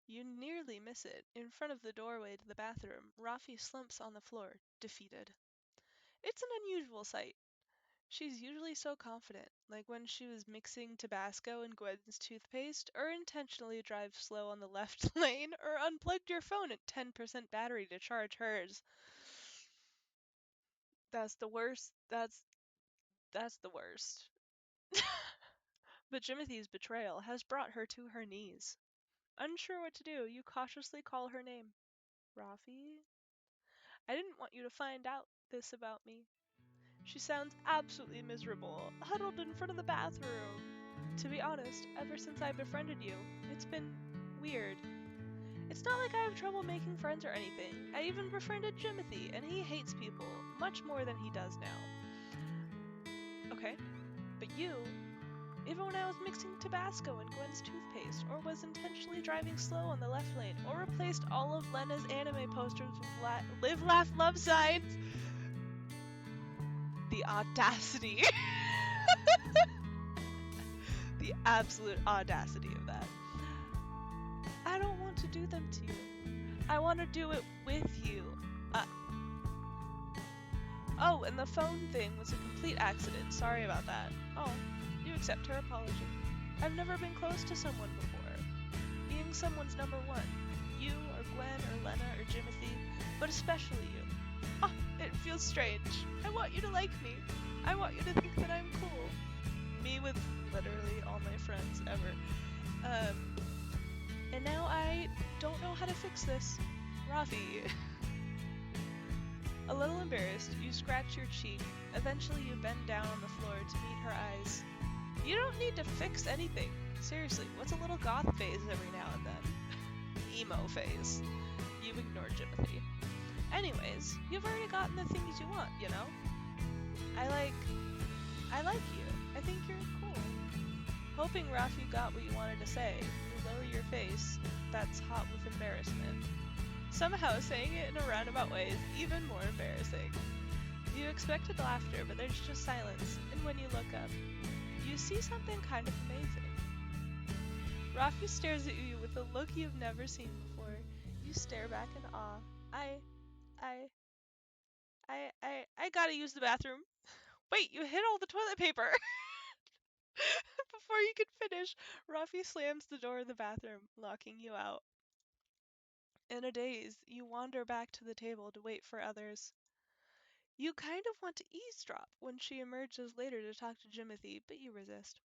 You nearly miss it. In front of the doorway to the bathroom, Rafi slumps on the floor, defeated. It's an unusual sight. She's usually so confident, like when she was mixing Tabasco in Gwen's toothpaste, or intentionally drive slow on the left lane, or unplugged your phone at 10% battery to charge hers. That's the worst. That's the worst. But Jimothy's betrayal has brought her to her knees. Unsure what to do, you cautiously call her name. Rafi? I didn't want you to find out this about me. She sounds absolutely miserable, huddled in front of the bathroom. To be honest, ever since I befriended you, it's been weird. It's not like I have trouble making friends or anything. I even befriended Jimothy, and he hates people much more than he does now. Okay, but you, even when I was mixing Tabasco in Gwen's toothpaste, or was intentionally driving slow on the left lane, or replaced all of Lena's anime posters with live, laugh, love signs. The audacity. The absolute audacity of that. I don't want to do them to you. I want to do it with you. Oh, and the phone thing was a complete accident. Sorry about that. Oh, you accept her apology. I've never been close to someone before. Being someone's number one. You, or Gwen, or Lena, or Jimothy, but especially you. Oh, it feels strange. I want you to like me. I want you to think that I'm cool. Me with literally all my friends ever. And now I don't know how to fix this. Rafi. A little embarrassed, you scratch your cheek. Eventually you bend down on the floor to meet her eyes. You don't need to fix anything. Seriously, what's a little goth phase every now and then? Emo phase. You ignore Jimothy. Anyways, you've already gotten the things you want, you know? I like you. I think you're cool. Hoping Rafi got what you wanted to say, you lower your face. That's hot with embarrassment. Somehow saying it in a roundabout way is even more embarrassing. You expected laughter, but there's just silence, and when you look up, you see something kind of amazing. Rafi stares at you with a look you've never seen before. You stare back in awe. I gotta use the bathroom. Wait, you hit all the toilet paper! Before you can finish, Rafi slams the door of the bathroom, locking you out. In a daze, you wander back to the table to wait for others. You kind of want to eavesdrop when she emerges later to talk to Jimothy, but you resist.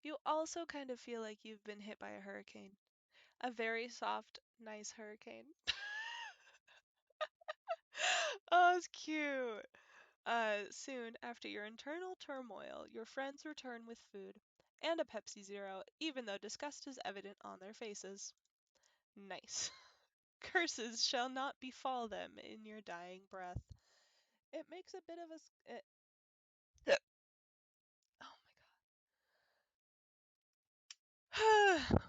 You also kind of feel like you've been hit by a hurricane. A very soft, nice hurricane. Oh, it's cute. Soon, after your internal turmoil, your friends return with food and a Pepsi Zero, even though disgust is evident on their faces. Nice. Curses shall not befall them in your dying breath. It makes a bit of a. Oh my god.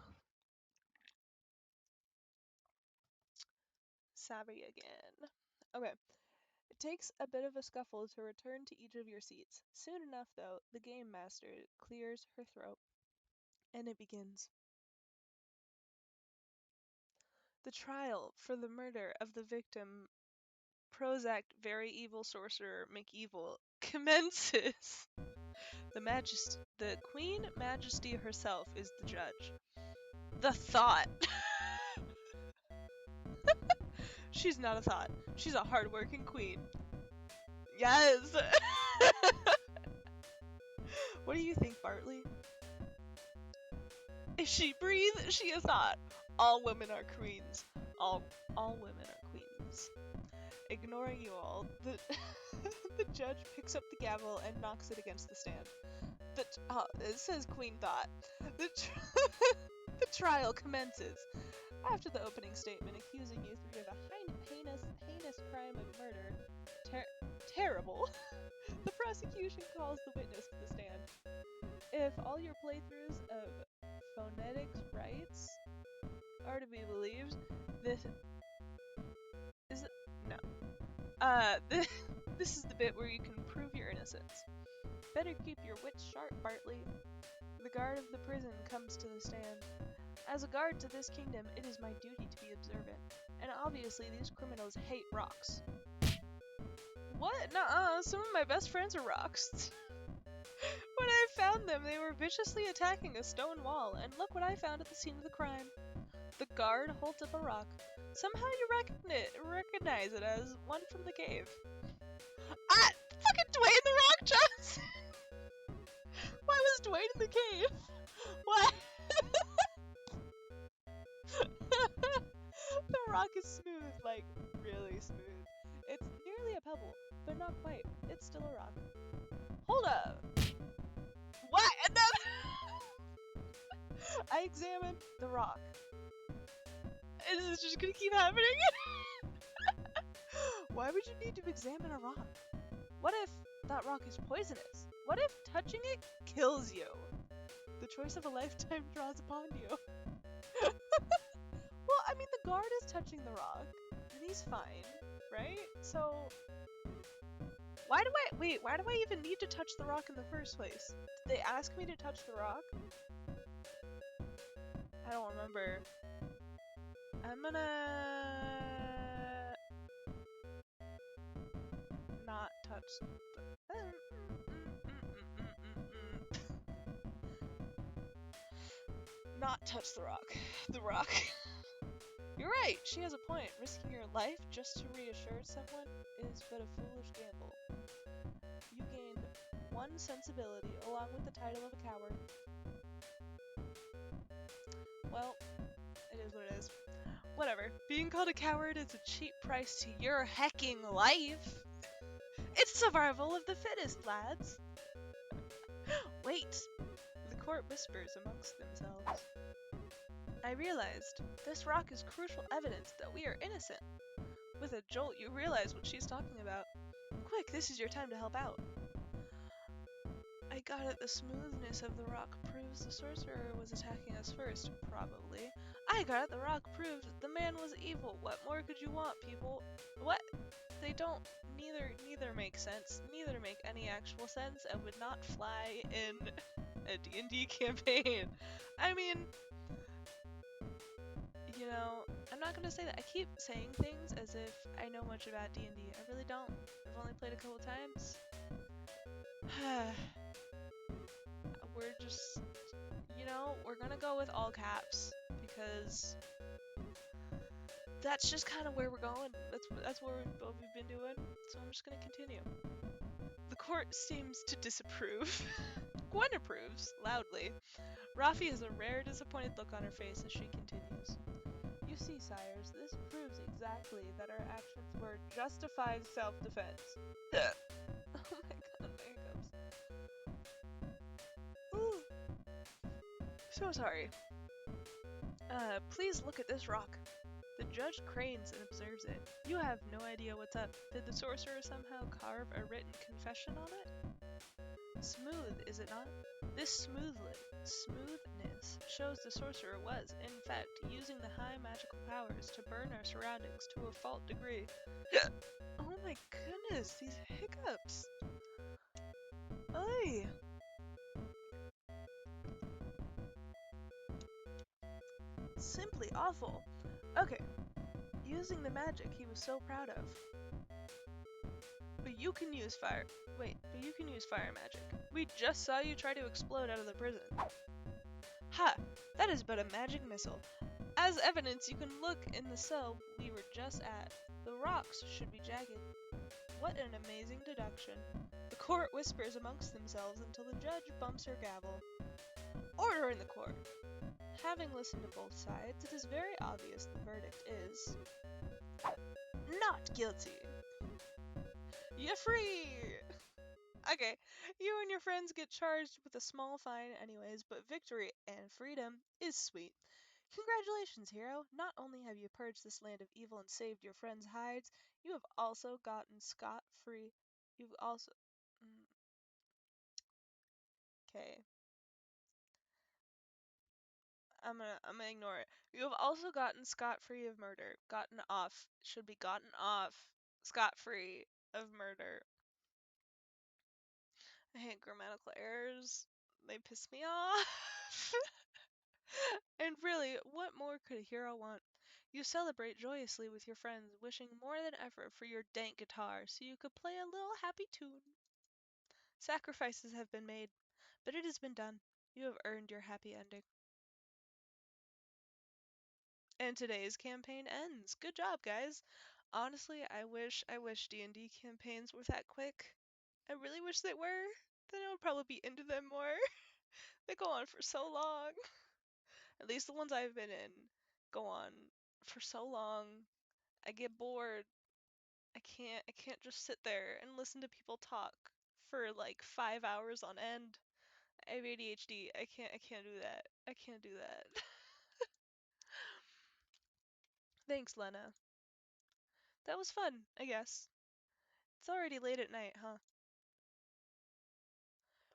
Savvy again. Okay. It takes a bit of a scuffle to return to each of your seats. Soon enough, though, the game master clears her throat, and it begins. The trial for the murder of the victim, Prozac very evil sorcerer McEvil, commences. The Queen Majesty herself is the judge. The thought. She's not a thought. She's a hard-working queen. Yes! What do you think, Bartley? If she breathes, she is not. All women are queens. All women are queens. Ignoring you all, the the judge picks up the gavel and knocks it against the stand. It says Queen Thought. The trial commences. After the opening statement accusing you three of a heinous crime of murder, terrible, the prosecution calls the witness to the stand. If all your playthroughs of phonetics rights are to be believed, this is no. This is the bit where you can prove your innocence. Better keep your wits sharp, Bartley. The guard of the prison comes to the stand. As a guard to this kingdom, it is my duty to be observant, and obviously these criminals hate rocks. What? Nuh-uh, some of my best friends are rocks. When I found them, they were viciously attacking a stone wall, and look what I found at the scene of the crime. The guard holds up a rock. Somehow you recognize it as one from the cave. Ah! Fucking Dwayne the Rock Johnson! Why was Dwayne in the cave? What? The rock is smooth, like, really smooth. It's nearly a pebble, but not quite. It's still a rock. Hold up! What? And then I examined the rock. Is this just gonna keep happening? Why would you need to examine a rock? What if that rock is poisonous? What if touching it kills you? The choice of a lifetime draws upon you. Well, I mean, the guard is touching the rock, and he's fine, right? So, why do I even need to touch the rock in the first place? Did they ask me to touch the rock? I don't remember. I'm gonna not touch the... Not touch the rock. The rock. You're right, she has a point. Risking your life just to reassure someone? is but a foolish gamble. You gained one sensibility along with the title of a coward. Well, it is what it is. Whatever. Being called a coward is a cheap price to your hecking life. It's survival of the fittest, lads. Wait. The court whispers amongst themselves. I realized this rock is crucial evidence that we are innocent. With a jolt, you realize what she's talking about. Quick, this is your time to help out. I got it. The smoothness of the rock proves the sorcerer was attacking us first. Probably. I got it. The rock proved the man was evil. What more could you want, people? What? They don't. Neither make sense. Neither make any actual sense and would not fly in a D&D campaign. I mean, you know, I'm not gonna say that. I keep saying things as if I know much about D&D. I really don't. I've only played a couple times. We're just, we're gonna go with all caps because that's just kind of where we're going. That's what we've been doing. So I'm just gonna continue. The court seems to disapprove. Gwen approves loudly. Rafi has a rare disappointed look on her face as she continues. You see, sires, this proves exactly that our actions were justified self-defense. Oh my god, my hiccups. Ooh. So sorry. Please look at this rock. The judge cranes and observes it. You have no idea what's up. Did the sorcerer somehow carve a written confession on it? Smooth, is it not? This smoothness shows the sorcerer was, in fact, using the high magical powers to burn our surroundings to a fault degree. Oh my goodness, these hiccups! Ay! Simply awful. Okay, using the magic he was so proud of. But you can use fire. Wait, but you can use fire magic. We just saw you try to explode out of the prison. Ha! That is but a magic missile. As evidence, you can look in the cell we were just at. The rocks should be jagged. What an amazing deduction. The court whispers amongst themselves until the judge bumps her gavel. Order in the court. Having listened to both sides, it is very obvious the verdict is not guilty. You're free! Okay, you and your friends get charged with a small fine anyways, but victory and freedom is sweet. Congratulations, hero! Not only have you purged this land of evil and saved your friends' hides, you have also gotten scot-free. You've also... Okay. I'm gonna ignore it. You have also gotten scot-free of murder. Gotten off. Should be gotten off. Scot-free of murder. I hate grammatical errors. They piss me off. And really, what more could a hero want? You celebrate joyously with your friends, wishing more than ever for your dank guitar so you could play a little happy tune. Sacrifices have been made, but it has been done. You have earned your happy ending. And today's campaign ends. Good job, guys. Honestly, I wish D&D campaigns were that quick. I really wish they were. Then I would probably be into them more. They go on for so long. At least the ones I've been in go on for so long. I get bored. I can't just sit there and listen to people talk for like 5 hours on end. I have ADHD. I can't do that. I can't do that. Thanks, Lena. That was fun, I guess. It's already late at night, huh?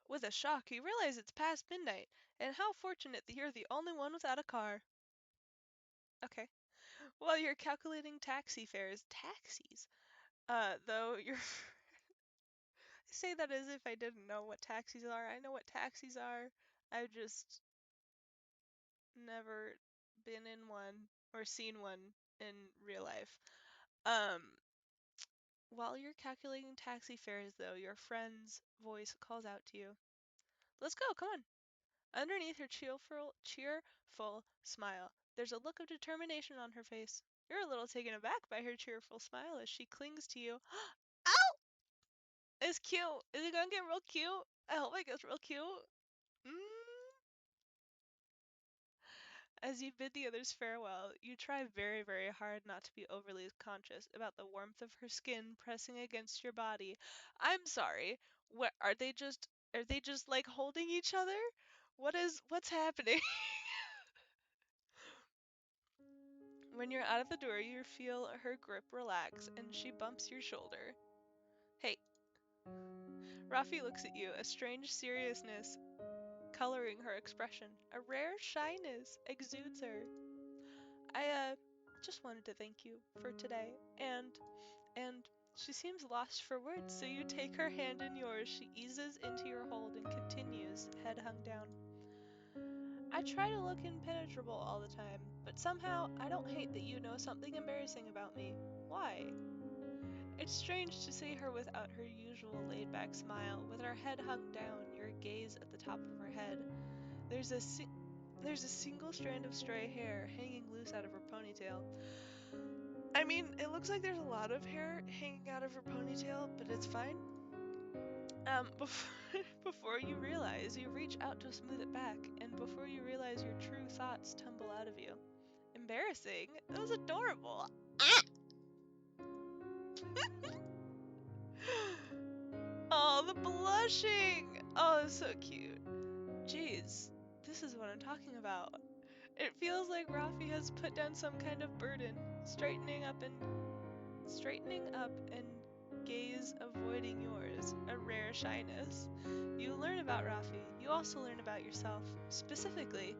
With a shock, you realize it's past midnight, and how fortunate that you're the only one without a car. Okay. While you're calculating taxis, though you're I say that as if I didn't know what taxis are. I know what taxis are. I've just never been in one or seen one in real life. Um, while you're calculating taxi fares, though, your friend's voice calls out to you. Let's go, come on. Underneath her cheerful smile, there's a look of determination on her face. You're a little taken aback by her cheerful smile as she clings to you. Ow! It's cute. Is it gonna get real cute? I hope it gets real cute. As you bid the others farewell, you try very, very hard not to be overly conscious about the warmth of her skin pressing against your body. I'm sorry. What are they just like holding each other? What's happening? When you're out of the door, you feel her grip relax and she bumps your shoulder. Hey. Rafi looks at you, a strange seriousness coloring her expression. A rare shyness exudes her. I just wanted to thank you for today. And she seems lost for words, so you take her hand in yours. She eases into your hold and continues, head hung down. I try to look impenetrable all the time, but somehow I don't hate that you know something embarrassing about me. Why? It's strange to see her without her usual laid-back smile, with her head hung down, your gaze at the top of her head. There's a single strand of stray hair hanging loose out of her ponytail. I mean, it looks like there's a lot of hair hanging out of her ponytail, but it's fine. Before you realize, you reach out to smooth it back, and before you realize your true thoughts tumble out of you. Embarrassing? That was adorable. Ah! Oh, the blushing! Oh, so cute. Jeez, this is what I'm talking about. It feels like Rafi has put down some kind of burden, straightening up and gaze avoiding yours, a rare shyness. You learn about Rafi. You also learn about yourself. Specifically,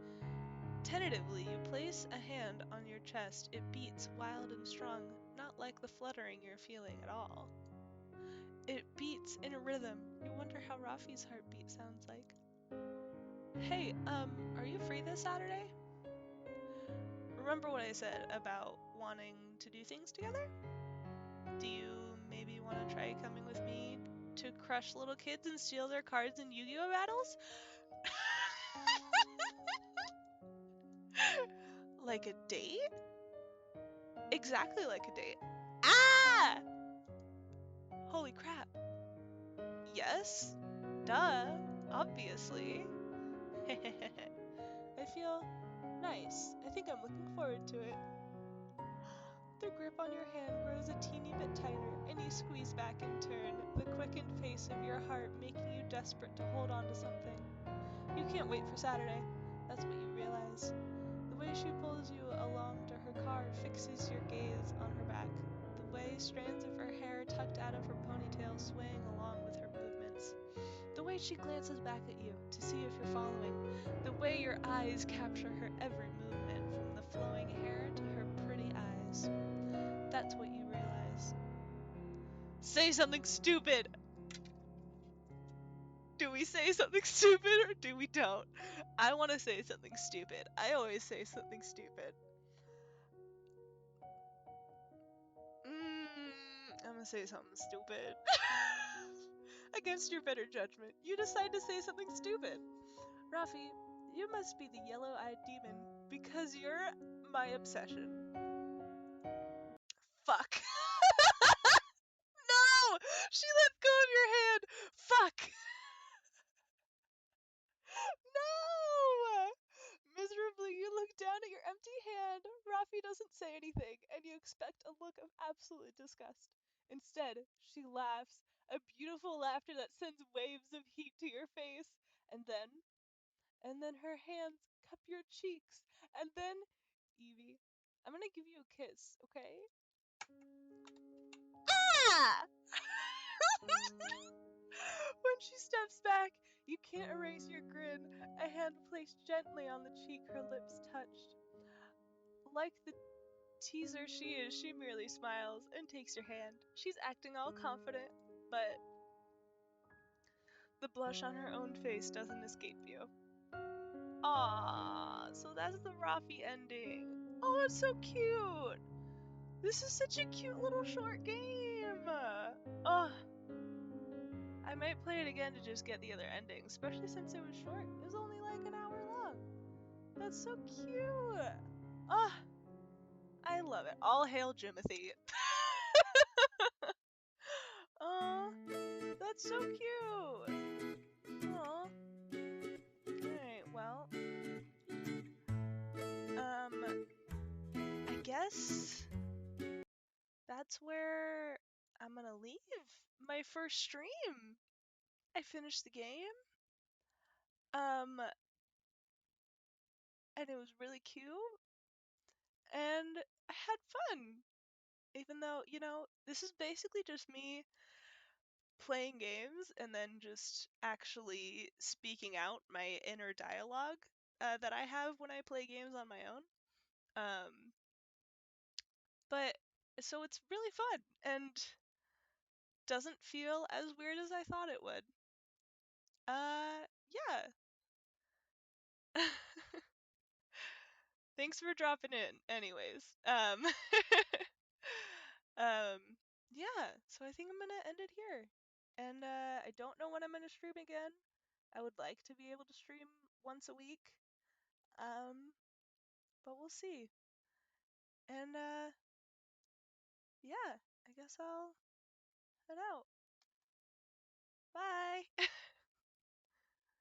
tentatively, you place a hand on your chest. It beats wild and strong, not like the fluttering you're feeling at all. It beats in a rhythm. You wonder how Rafi's heartbeat sounds like. Hey, are you free this Saturday? Remember what I said about wanting to do things together? Do you maybe want to try coming with me to crush little kids and steal their cards in Yu-Gi-Oh battles? Like a date? Exactly like a date. Ah! Holy crap. Yes? Duh. Obviously. I feel nice. I think I'm looking forward to it. The grip on your hand grows a teeny bit tighter, and you squeeze back in turn, the quickened pace of your heart making you desperate to hold on to something. You can't wait for Saturday. That's what you realize. The way she pulls you along to her car fixes your gaze on her back. The way strands of her hair tucked out of her ponytail swaying along with her movements. The way she glances back at you to see if you're following. The way your eyes capture her every movement from the flowing hair to her pretty eyes. That's what you realize. Say something stupid! Do we say something stupid or do we don't? I want to say something stupid. I always say something stupid. I'm gonna say something stupid. Against your better judgment, you decide to say something stupid. Rafi, you must be the yellow-eyed demon because you're my obsession. Fuck. No! She let go of your hand! Fuck! No! Miserably, you look down at your empty hand. Rafi doesn't say anything, and you expect a look of absolute disgust. Instead, she laughs, a beautiful laughter that sends waves of heat to your face. And then her hands cup your cheeks. And then, Evie, I'm gonna give you a kiss, okay? Ah! When she steps back, you can't erase your grin, a hand placed gently on the cheek her lips touched. Like the teaser she is, she merely smiles and takes your hand. She's acting all confident, but the blush on her own face doesn't escape you. Aww, so that's the Rafi ending. Oh, it's so cute! This is such a cute little short game! Oh, I might play it again to just get the other ending, especially since it was short. It was only like an hour long. That's so cute! Ah, I love it. All hail Jimothy. Aw, that's so cute. Aw. Alright, well, I guess that's where I'm gonna leave my first stream. I finished the game. Um, and it was really cute, and I had fun. Even though, this is basically just me playing games and then just actually speaking out my inner dialogue that I have when I play games on my own. Um, but so it's really fun and doesn't feel as weird as I thought it would. Yeah. Thanks for dropping in. Anyways, um, yeah. So I think I'm gonna end it here. And I don't know when I'm gonna stream again. I would like to be able to stream once a week. Um, but we'll see. And yeah, I guess I'll head out. Bye.